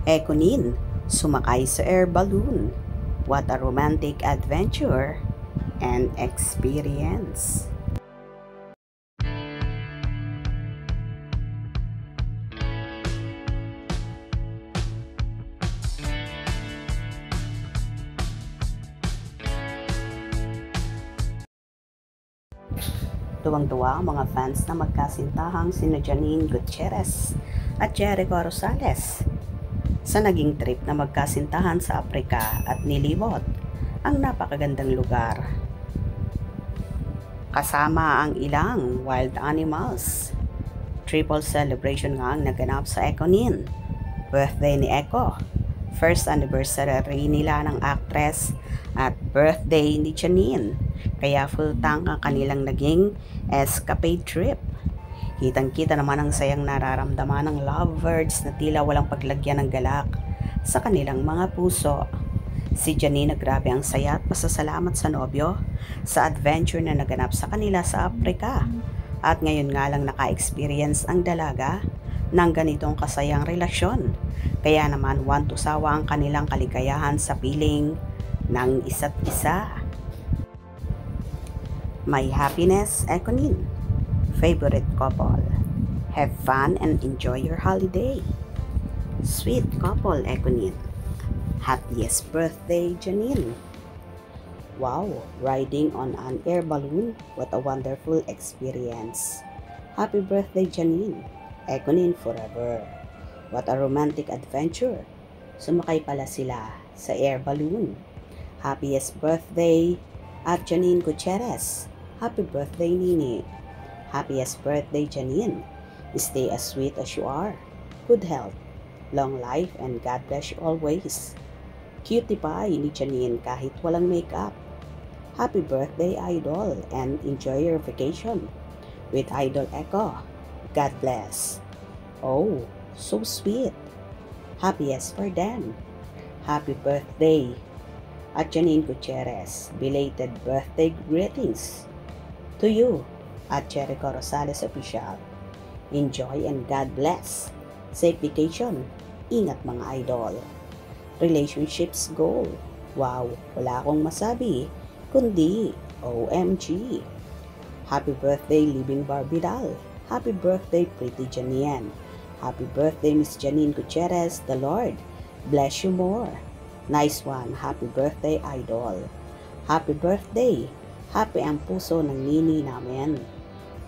Ekonin, sumakay sa air balloon. What a romantic adventure and experience. Tuwang-tuwa ang mga fans na magkasintahang sina Janine Gutierrez at Jericho Rosales sa naging trip na magkasintahan sa Africa at nilibot ang napakagandang lugar. Kasama ang ilang wild animals. Triple celebration nga ang naganap sa Ekonin. Birthday ni Eko, first anniversary nila ng actress at birthday ni Janine. Kaya full tank ang kanilang naging escapade trip. Kitang-kita naman ang sayang nararamdaman ng lovebirds na tila walang paglagyan ng galak sa kanilang mga puso. Si Janine grabe ang saya at pasasalamat sa nobyo sa adventure na naganap sa kanila sa Africa. At ngayon nga lang naka-experience ang dalaga ng ganitong kasayang relasyon. Kaya naman want to sawa ang kanilang kaligayahan sa piling ng isa't isa. My happiness, Ekonin. Favorite couple. Have fun and enjoy your holiday. Sweet couple, Ekonin. Happiest birthday, Janine. Wow, riding on an air balloon. What a wonderful experience. Happy birthday, Janine. Ekonin forever. What a romantic adventure. Sumakay pala sila sa air balloon. Happiest birthday at Janine Gutierrez. Happy birthday, Nini. Happiest birthday, Janine. Stay as sweet as you are. Good health, long life, and God bless you always. Cutie pie ni Janine kahit walang makeup. Happy birthday, Idol, and enjoy your vacation with Idol Eko. God bless. Oh, so sweet. Happiest for them. Happy birthday at Janine Gutierrez. Belated birthday greetings to you at Jericho Rosales Official. Enjoy and God bless. Safe vacation. Ingat mga idol. Relationships goal. Wow, wala akong masabi kundi OMG. Happy birthday, Living Barbidal. Happy birthday, Pretty Janine. Happy birthday, Miss Janine Gutierrez. The Lord bless you more. Nice one. Happy birthday, Idol. Happy birthday. Happy ang puso ng nini namin.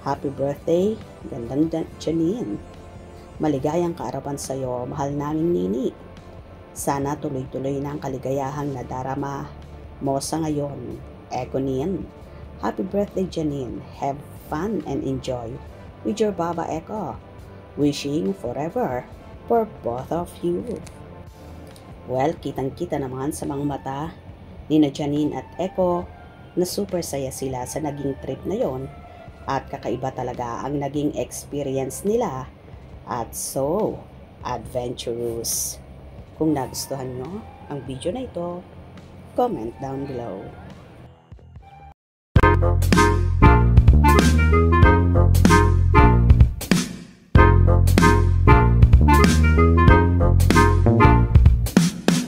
Happy birthday, gandang Janine. Maligayang kaarawan sa iyo, mahal naming nini. Sana tuloy-tuloy na ang kaligayahang nadarama mo sa ngayon. Ekonin. Happy birthday, Janine. Have fun and enjoy with your Baba Eko. Wishing forever for both of you. Well, kitang-kita naman sa mga mata ni na Janine at Eko na super saya sila sa naging trip na yon at kakaiba talaga ang naging experience nila at so adventurous. Kung nagustuhan nyo ang video na ito, comment down below.